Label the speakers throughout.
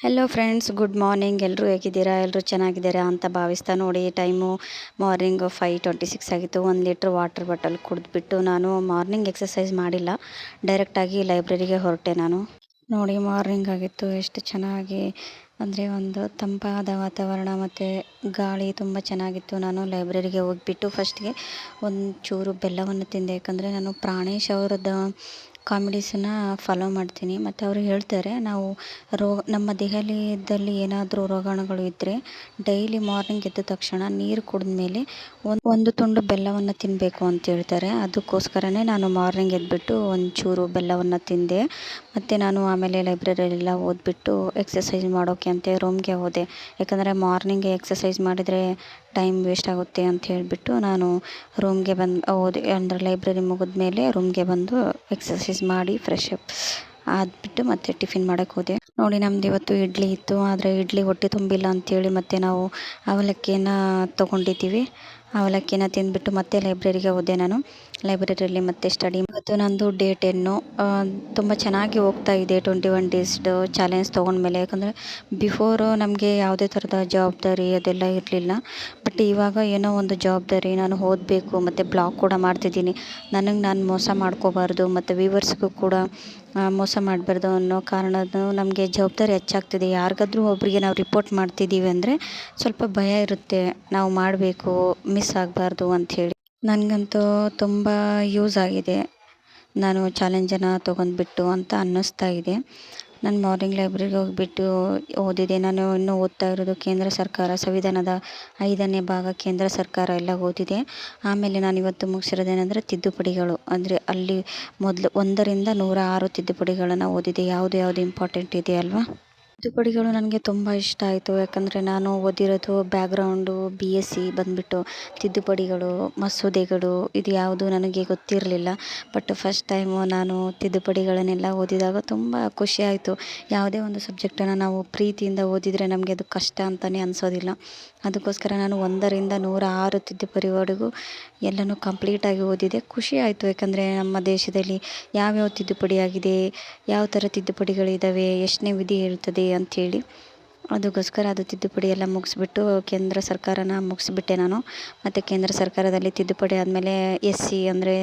Speaker 1: Hello friends, good morning. ಎಲ್ಲರೂ ಹೇಗಿದ್ದೀರಾ? ಎಲ್ಲರೂ ಚೆನ್ನಾಗಿದ್ದೀರಾ ಅಂತ ಭಾವಿಸ್ತಾ ನೋಡಿ. ಟೈಮು ಮಾರ್ನಿಂಗ್ 5:26 ಆಗಿತ್ತು. 1 ಲೀಟ್ರ್ ವಾಟರ್ ಬಾಟಲ್ ಕುಡಿದ್ಬಿಟ್ಟು ನಾನು ಮಾರ್ನಿಂಗ್ ಎಕ್ಸಸೈಸ್ ಮಾಡಿಲ್ಲ, ಡೈರೆಕ್ಟಾಗಿ ಲೈಬ್ರರಿಗೆ ಹೊರಟೆ ನಾನು. ನೋಡಿ, ಮಾರ್ನಿಂಗ್ ಆಗಿತ್ತು, ಎಷ್ಟು ಚೆನ್ನಾಗಿ ಅಂದರೆ ಒಂದು ತಂಪಾದ ವಾತಾವರಣ ಮತ್ತು ಗಾಳಿ ತುಂಬ ಚೆನ್ನಾಗಿತ್ತು. ನಾನು ಲೈಬ್ರರಿಗೆ ಹೋಗಿಬಿಟ್ಟು ಫಸ್ಟ್ಗೆ ಒಂಚೂರು ಬೆಲ್ಲವನ್ನು ತಿಂದೆ. ಯಾಕಂದರೆ ನಾನು ಪ್ರಾಣೇಶ್ ಅವರದ್ದು ಕಾಮಿಡೀಸನ್ನು ಫಾಲೋ ಮಾಡ್ತೀನಿ ಮತ್ತು ಅವರು ಹೇಳ್ತಾರೆ, ನಾವು ನಮ್ಮ ದೇಹದಲ್ಲಿ ಏನಾದರೂ ರೋಗಾಣುಗಳು ಇದ್ದರೆ ಡೈಲಿ ಮಾರ್ನಿಂಗ್ ಎದ್ದ ತಕ್ಷಣ ನೀರು ಕುಡಿದ ಮೇಲೆ ಒಂದು ತುಂಡು ಬೆಲ್ಲವನ್ನು ತಿನ್ನಬೇಕು ಅಂತ ಹೇಳ್ತಾರೆ. ಅದಕ್ಕೋಸ್ಕರನೇ ನಾನು ಮಾರ್ನಿಂಗ್ ಎದ್ದುಬಿಟ್ಟು ಒಂಚೂರು ಬೆಲ್ಲವನ್ನು ತಿಂದೆ. ಮತ್ತು ನಾನು ಆಮೇಲೆ ಲೈಬ್ರರಿಯಲ್ಲೆಲ್ಲ ಓದ್ಬಿಟ್ಟು ಎಕ್ಸಸೈಸ್ ಮಾಡೋಕ್ಕೆ ಅಂತ ರೂಮ್ಗೆ ಹೋದೆ. ಯಾಕಂದರೆ ಮಾರ್ನಿಂಗ್ ಎಕ್ಸಸೈಸ್ ಮಾಡಿದರೆ ಟೈಮ್ ವೇಸ್ಟ್ ಆಗುತ್ತೆ ಅಂತ ಹೇಳಿಬಿಟ್ಟು ನಾನು ರೂಮ್ಗೆ ಓದಿ ಅಂದರೆ ಲೈಬ್ರರಿ ಮುಗಿದ್ಮೇಲೆ ರೂಮ್ಗೆ ಬಂದು ಎಕ್ಸಸೈಸ್ ಮಾಡಿ ಫ್ರೆಶ್ ಅಪ್ ಆದ್ಬಿಟ್ಟು ಮತ್ತೆ ಟಿಫಿನ್ ಮಾಡೋಕ್ಕೆ ಹೋದೆ. ನೋಡಿ, ನಮ್ದು ಇವತ್ತು ಇಡ್ಲಿ ಇತ್ತು. ಆದರೆ ಇಡ್ಲಿ ಹೊಟ್ಟೆ ತುಂಬಿಲ್ಲ ಅಂಥೇಳಿ ಮತ್ತೆ ನಾವು ಅವಲಕ್ಕಿಯನ್ನು ತೊಗೊಂಡಿದ್ದೀವಿ. ಅವಲಕ್ಕಿನ ತಿಂದುಬಿಟ್ಟು ಮತ್ತೆ ಲೈಬ್ರರಿಗೆ ಹೋದೆ ನಾನು. ಲೈಬ್ರರಿಯಲ್ಲಿ ಮತ್ತೆ ಸ್ಟಡಿ. ಇವತ್ತು ನಂದು ಡೇ 10. ತುಂಬ ಚೆನ್ನಾಗಿ ಹೋಗ್ತಾ ಇದೆ. 21 ಡೇಸ್ದು ಚಾಲೆಂಜ್ ತೊಗೊಂಡ್ಮೇಲೆ. ಯಾಕಂದರೆ ಬಿಫೋರು ನಮಗೆ ಯಾವುದೇ ಥರದ ಜವಾಬ್ದಾರಿ ಅದೆಲ್ಲ ಇರಲಿಲ್ಲ. ಬಟ್ ಇವಾಗ ಏನೋ ಒಂದು ಜವಾಬ್ದಾರಿ, ನಾನು ಓದಬೇಕು ಮತ್ತು ಬ್ಲಾಗ್ ಕೂಡ ಮಾಡ್ತಿದ್ದೀನಿ. ನನಗೆ ನಾನು ಮೋಸ ಮಾಡ್ಕೋಬಾರ್ದು ಮತ್ತು ವ್ಯೂವರ್ಸ್ಗೂ ಕೂಡ ಮೋಸ ಮಾಡಬಾರ್ದು ಅನ್ನೋ ಕಾರಣದ್ದು ನಮಗೆ ಜವಾಬ್ದಾರಿ ಹೆಚ್ಚಾಗ್ತಿದೆ. ಯಾರಿಗಾದ್ರೂ ಒಬ್ಬರಿಗೆ ನಾವು ರಿಪೋರ್ಟ್ ಮಾಡ್ತಿದ್ದೀವಿ ಅಂದರೆ ಸ್ವಲ್ಪ ಭಯ ಇರುತ್ತೆ, ನಾವು ಮಾಡಬೇಕು, ಮಿಸ್ ಆಗಬಾರ್ದು ಅಂಥೇಳಿ. ನನಗಂತೂ ತುಂಬ ಯೂಸ್ ಆಗಿದೆ, ನಾನು ಚಾಲೆಂಜನ್ನು ತೊಗೊಂಡ್ಬಿಟ್ಟು ಅಂತ ಅನ್ನಿಸ್ತಾ ಇದೆ. ನಾನು ಮಾರ್ನಿಂಗ್ ಲೈಬ್ರರಿಗೆ ಹೋಗಿಬಿಟ್ಟು ಓದಿದೆ. ನಾನು ಇನ್ನೂ ಓದ್ತಾ ಇರೋದು ಕೇಂದ್ರ ಸರ್ಕಾರ ಸಂವಿಧಾನದ 5ನೇ ಭಾಗ ಕೇಂದ್ರ ಸರ್ಕಾರ ಎಲ್ಲ ಓದಿದೆ. ಆಮೇಲೆ ನಾನು ಇವತ್ತು ಮುಗಿಸಿರೋದೇನೆಂದರೆ ತಿದ್ದುಪಡಿಗಳು. ಅಂದರೆ ಅಲ್ಲಿ ಮೊದಲು 1ರಿಂದ 106 ತಿದ್ದುಪಡಿಗಳನ್ನು ಓದಿದೆ. ಯಾವುದು ಇಂಪಾರ್ಟೆಂಟ್ ಇದೆ ಅಲ್ವಾ. ತಿದ್ದುಪಡಿಗಳು ನನಗೆ ತುಂಬ ಇಷ್ಟ ಆಯಿತು. ಯಾಕಂದರೆ ನಾನು ಓದಿರೋದು ಬ್ಯಾಕ್ಗ್ರೌಂಡು BSc ಬಂದುಬಿಟ್ಟು ತಿದ್ದುಪಡಿಗಳು, ಮಸೂದೆಗಳು ಇದು ಯಾವುದು ನನಗೆ ಗೊತ್ತಿರಲಿಲ್ಲ. ಬಟ್ ಫಸ್ಟ್ ಟೈಮು ನಾನು ತಿದ್ದುಪಡಿಗಳನ್ನೆಲ್ಲ ಓದಿದಾಗ ತುಂಬ ಖುಷಿಯಾಯಿತು. ಯಾವುದೇ ಒಂದು ಸಬ್ಜೆಕ್ಟನ್ನು ನಾವು ಪ್ರೀತಿಯಿಂದ ಓದಿದರೆ ನಮಗೆ ಅದು ಕಷ್ಟ ಅಂತಲೇ ಅನಿಸೋದಿಲ್ಲ. ಅದಕ್ಕೋಸ್ಕರ ನಾನು 1ರಿಂದ 106 ತಿದ್ದುಪಡಿವರೆಗೂ ಎಲ್ಲನೂ ಕಂಪ್ಲೀಟಾಗಿ ಓದಿದೆ. ಖುಷಿ ಆಯಿತು. ಯಾಕಂದರೆ ನಮ್ಮ ದೇಶದಲ್ಲಿ ಯಾವ್ಯಾವ ತಿದ್ದುಪಡಿ ಆಗಿದೆ, ಯಾವ ಥರ ತಿದ್ದುಪಡಿಗಳಿದ್ದಾವೆ, ಎಷ್ಟನೇ ವಿಧಿ ಹೇಳ್ತದೆ ಅಂಥೇಳಿ. ಅದಕ್ಕೋಸ್ಕರ ಅದು ತಿದ್ದುಪಡಿ ಎಲ್ಲ ಮುಗಿಸ್ಬಿಟ್ಟು ಕೇಂದ್ರ ಸರ್ಕಾರನ ಮುಗಿಸ್ಬಿಟ್ಟೆ ನಾನು. ಮತ್ತು ಕೇಂದ್ರ ಸರ್ಕಾರದಲ್ಲಿ ತಿದ್ದುಪಡಿ ಆದಮೇಲೆ SC ಅಂದರೆ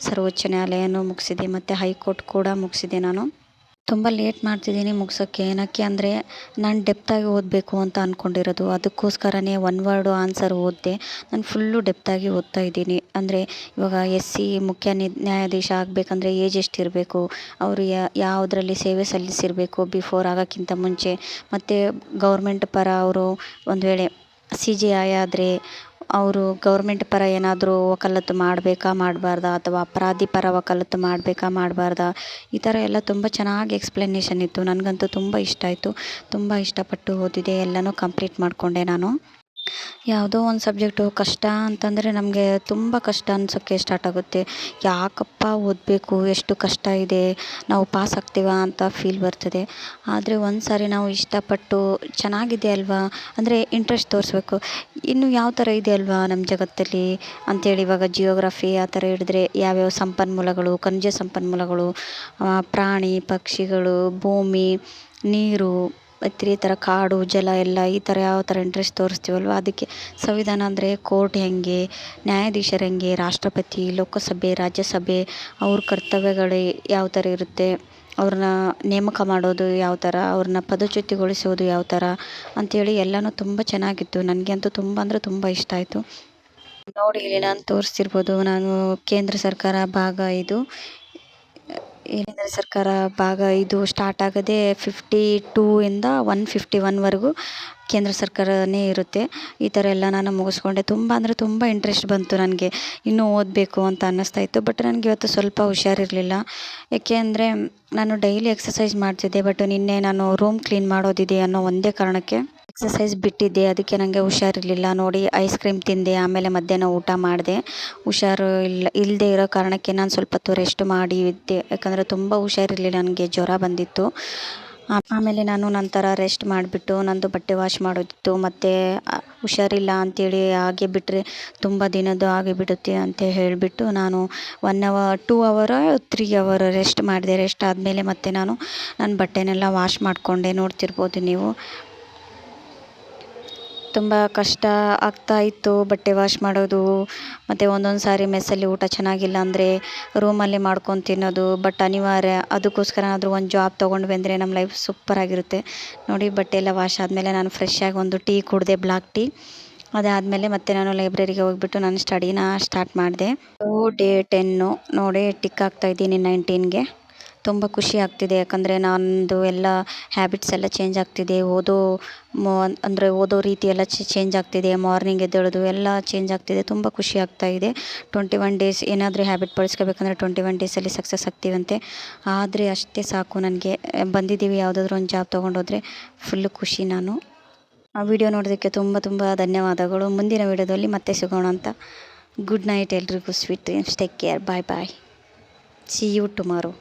Speaker 1: ಸರ್ವೋಚ್ಚ ನ್ಯಾಯಾಲಯನೂ ಮುಗಿಸಿದೆ ಮತ್ತು ಹೈಕೋರ್ಟ್ ಕೂಡ ಮುಗಿಸಿದೆ ನಾನು. ತುಂಬ ಲೇಟ್ ಮಾಡ್ತಿದ್ದೀನಿ ಮುಗ್ಸೋಕ್ಕೆ. ಏನಕ್ಕೆ ಅಂದರೆ ನಾನು ಡೆಪ್ತಾಗಿ ಓದಬೇಕು ಅಂತ ಅಂದ್ಕೊಂಡಿರೋದು. ಅದಕ್ಕೋಸ್ಕರನೇ ಒನ್ ವರ್ಡು ಆನ್ಸರ್ ಓದಿದೆ. ನಾನು ಫುಲ್ಲು ಡೆಪ್ತಾಗಿ ಓದ್ತಾ ಇದ್ದೀನಿ. ಅಂದರೆ ಇವಾಗ SC ಮುಖ್ಯ ನ್ಯಾಯಾಧೀಶ ಆಗಬೇಕಂದ್ರೆ ಏಜ್ ಎಷ್ಟಿರಬೇಕು, ಅವರು ಯಾವುದರಲ್ಲಿ ಸೇವೆ ಸಲ್ಲಿಸಿರಬೇಕು ಬಿಫೋರ್ ಆಗೋಕ್ಕಿಂತ ಮುಂಚೆ, ಮತ್ತು ಗೌರ್ಮೆಂಟ್ ಪರ ಅವರು ಒಂದು ವೇಳೆ CJI ಆದರೆ ಅವರು ಗೌರ್ಮೆಂಟ್ ಪರ ಏನಾದರೂ ವಕಾಲತ್ತು ಮಾಡಬೇಕಾ ಮಾಡಬಾರ್ದಾ, ಅಥವಾ ಅಪರಾಧಿ ಪರ ವಕಾಲತ್ತು ಮಾಡಬೇಕಾ ಮಾಡಬಾರ್ದಾ, ಈ ಥರ ಎಲ್ಲ ತುಂಬ ಚೆನ್ನಾಗಿ ಎಕ್ಸ್ಪ್ಲನೇಷನ್ ಇತ್ತು. ನನಗಂತೂ ತುಂಬ ಇಷ್ಟ ಆಯಿತು. ತುಂಬ ಇಷ್ಟಪಟ್ಟು ಓದಿದೆ, ಎಲ್ಲನೂ ಕಂಪ್ಲೀಟ್ ಮಾಡಿಕೊಂಡೆ ನಾನು. ಯಾವುದೋ ಒಂದು ಸಬ್ಜೆಕ್ಟು ಕಷ್ಟ ಅಂತಂದರೆ ನಮಗೆ ತುಂಬ ಕಷ್ಟ ಅನ್ಸೋಕ್ಕೆ ಸ್ಟಾರ್ಟ್ ಆಗುತ್ತೆ. ಯಾಕಪ್ಪ ಓದಬೇಕು, ಎಷ್ಟು ಕಷ್ಟ ಇದೆ, ನಾವು ಪಾಸ್ ಆಗ್ತೀವಾ ಅಂತ ಫೀಲ್ ಬರ್ತದೆ. ಆದರೆ ಒಂದು ಸಾರಿ ನಾವು ಇಷ್ಟಪಟ್ಟು ಚೆನ್ನಾಗಿದೆ ಅಲ್ವಾ ಅಂದರೆ ಇಂಟ್ರೆಸ್ಟ್ ತೋರಿಸ್ಬೇಕು. ಇನ್ನು ಯಾವ ಥರ ಇದೆ ಅಲ್ವಾ ನಮ್ಮ ಜಗತ್ತಲ್ಲಿ ಅಂಥೇಳಿ. ಇವಾಗ ಜಿಯೋಗ್ರಫಿ ಆ ಥರ ಹಿಡಿದ್ರೆ ಯಾವ್ಯಾವ ಸಂಪನ್ಮೂಲಗಳು, ಖನಿಜ ಸಂಪನ್ಮೂಲಗಳು, ಪ್ರಾಣಿ ಪಕ್ಷಿಗಳು, ಭೂಮಿ, ನೀರು ಮತ್ತು ಈ ಥರ ಕಾಡು ಜಲ ಎಲ್ಲ ಈ ಥರ ಯಾವ ಥರ ಇಂಟ್ರೆಸ್ಟ್ ತೋರಿಸ್ತೀವಲ್ವ, ಅದಕ್ಕೆ ಸಂವಿಧಾನ ಅಂದರೆ ಕೋರ್ಟ್ ಹೆಂಗೆ, ನ್ಯಾಯಾಧೀಶರು ಹೆಂಗೆ, ರಾಷ್ಟ್ರಪತಿ, ಲೋಕಸಭೆ, ರಾಜ್ಯಸಭೆ, ಅವ್ರ ಕರ್ತವ್ಯಗಳು ಯಾವ ಥರ ಇರುತ್ತೆ, ಅವ್ರನ್ನ ನೇಮಕ ಮಾಡೋದು ಯಾವ ಥರ, ಅವ್ರನ್ನ ಪದಚ್ಯುತಿಗೊಳಿಸೋದು ಯಾವ ಥರ ಅಂಥೇಳಿ ಎಲ್ಲನೂ ತುಂಬ ಚೆನ್ನಾಗಿತ್ತು. ನನಗೆ ಅಂತೂ ತುಂಬ ಅಂದರೆ ತುಂಬ ಇಷ್ಟ ಆಯಿತು. ನೋಡಿ, ಇಲ್ಲಿ ನಾನು ತೋರಿಸ್ತಿರ್ಬೋದು, ನಾನು ಕೇಂದ್ರ ಸರ್ಕಾರ ಭಾಗ 5 ಕೇಂದ್ರ ಸರ್ಕಾರ ಭಾಗ 5 ಸ್ಟಾರ್ಟ್ ಆಗೋದೇ 52ಇಂದ 151ವರೆಗೂ ಕೇಂದ್ರ ಸರ್ಕಾರನೇ ಇರುತ್ತೆ. ಈ ಥರ ಎಲ್ಲ ನಾನು ಮುಗಿಸ್ಕೊಂಡೆ. ತುಂಬ ಅಂದರೆ ತುಂಬ ಇಂಟ್ರೆಸ್ಟ್ ಬಂತು ನನಗೆ, ಇನ್ನೂ ಓದಬೇಕು ಅಂತ ಅನ್ನಿಸ್ತಾ ಇತ್ತು. ಬಟ್ ನನಗೆ ಇವತ್ತು ಸ್ವಲ್ಪ ಹುಷಾರಿರಲಿಲ್ಲ. ಏಕೆ ಅಂದರೆ ನಾನು ಡೈಲಿ ಎಕ್ಸಸೈಸ್ ಮಾಡ್ತಿದ್ದೆ. ಬಟ್ ನಿನ್ನೆ ನಾನು ರೂಮ್ ಕ್ಲೀನ್ ಮಾಡೋದಿದೆ ಅನ್ನೋ ಒಂದೇ ಕಾರಣಕ್ಕೆ ಎಕ್ಸಸೈಸ್ ಬಿಟ್ಟಿದ್ದೆ. ಅದಕ್ಕೆ ನನಗೆ ಹುಷಾರಿರಲಿಲ್ಲ. ನೋಡಿ, ಐಸ್ ಕ್ರೀಮ್ ತಿಂದೆ, ಆಮೇಲೆ ಮಧ್ಯಾಹ್ನ ಊಟ ಮಾಡಿದೆ. ಹುಷಾರು ಇಲ್ಲದೆ ಇರೋ ಕಾರಣಕ್ಕೆ ನಾನು ಸ್ವಲ್ಪ ಹೊತ್ತು ರೆಸ್ಟ್ ಮಾಡಿ ಇದ್ದೆ. ಯಾಕಂದರೆ ತುಂಬ ಹುಷಾರಿರಲಿಲ್ಲ, ನನಗೆ ಜ್ವರ ಬಂದಿತ್ತು. ಆಮೇಲೆ ನಾನು ನಂತರ ರೆಸ್ಟ್ ಮಾಡಿಬಿಟ್ಟು ನಂದು ಬಟ್ಟೆ ವಾಶ್ ಮಾಡೋದಿತ್ತು. ಮತ್ತು ಹುಷಾರಿಲ್ಲ ಅಂತೇಳಿ ಹಾಗೆ ಬಿಟ್ಟರೆ ತುಂಬ ದಿನದ್ದು ಆಗಿಬಿಡುತ್ತೆ ಅಂತ ಹೇಳಿಬಿಟ್ಟು ನಾನು 1 ಅವರ್ 2 ಅವರ್ 3 ಅವರ್ ರೆಸ್ಟ್ ಮಾಡಿದೆ. ರೆಸ್ಟ್ ಆದಮೇಲೆ ಮತ್ತೆ ನಾನು ನನ್ನ ಬಟ್ಟೆನೆಲ್ಲ ವಾಶ್ ಮಾಡಿಕೊಂಡೆ. ನೋಡ್ತಿರ್ಬೋದು ನೀವು. ತುಂಬ ಕಷ್ಟ ಆಗ್ತಾಯಿತ್ತು ಬಟ್ಟೆ ವಾಶ್ ಮಾಡೋದು. ಮತ್ತು ಒಂದೊಂದು ಸಾರಿ ಮೆಸ್ಸಲ್ಲಿ ಊಟ ಚೆನ್ನಾಗಿಲ್ಲ ಅಂದರೆ ರೂಮಲ್ಲೇ ಮಾಡ್ಕೊಂಡು ತಿನ್ನೋದು. ಬಟ್ ಅನಿವಾರ್ಯ. ಅದಕ್ಕೋಸ್ಕರನಾದರೂ ಒಂದು ಜಾಬ್ ತೊಗೊಂಡ್ವಿ ಅಂದರೆ ನಮ್ಮ ಲೈಫ್ ಸೂಪರಾಗಿರುತ್ತೆ. ನೋಡಿ ಬಟ್ಟೆ ಎಲ್ಲ ವಾಶ್ ಆದಮೇಲೆ ನಾನು ಫ್ರೆಶ್ಶಾಗಿ ಒಂದು ಟೀ ಕುಡಿದೆ, ಬ್ಲಾಕ್ ಟೀ. ಅದಾದಮೇಲೆ ಮತ್ತೆ ನಾನು ಲೈಬ್ರರಿಗೆ ಹೋಗಿಬಿಟ್ಟು ನಾನು ಸ್ಟಡಿನ ಸ್ಟಾರ್ಟ್ ಮಾಡಿದೆ. ಡೇ 10 ನೋಡಿ ಟಿಕ್ ಆಗ್ತಾಯಿದ್ದೀನಿ 19ಗೆ. ತುಂಬ ಖುಷಿ ಆಗ್ತಿದೆ. ಯಾಕಂದರೆ ನಂದು ಎಲ್ಲ ಹ್ಯಾಬಿಟ್ಸ್ ಎಲ್ಲ ಚೇಂಜ್ ಆಗ್ತಿದೆ. ಓದೋ ರೀತಿ ಎಲ್ಲ ಚೇಂಜ್ ಆಗ್ತಿದೆ. ಮಾರ್ನಿಂಗ್ ಎದ್ದೇಳೋದು ಎಲ್ಲ ಚೇಂಜ್ ಆಗ್ತಿದೆ. ತುಂಬ ಖುಷಿ ಆಗ್ತಾಯಿದೆ. 21 ಡೇಸ್ ಏನಾದರೂ ಹ್ಯಾಬಿಟ್ ಬೆಳೆಸ್ಕೋಬೇಕಂದ್ರೆ 21 ಡೇಸಲ್ಲಿ ಸಕ್ಸಸ್ ಆಗ್ತೀವಂತೆ. ಆದರೆ ಅಷ್ಟೇ ಸಾಕು ನನಗೆ. ಬಂದಿದ್ದೀವಿ ಯಾವುದಾದ್ರೂ ಒಂದು ಜಾಬ್ ತೊಗೊಂಡೋದ್ರೆ ಫುಲ್ಲು ಖುಷಿ ನಾನು. ಆ ವಿಡಿಯೋ ನೋಡೋದಕ್ಕೆ ತುಂಬ ತುಂಬ ಧನ್ಯವಾದಗಳು. ಮುಂದಿನ ವಿಡಿಯೋದಲ್ಲಿ ಮತ್ತೆ ಸಿಗೋಣ ಅಂತ. ಗುಡ್ ನೈಟ್ ಎಲ್ರಿಗೂ. Sweet dreams. Take care. Bye bye. See you tomorrow.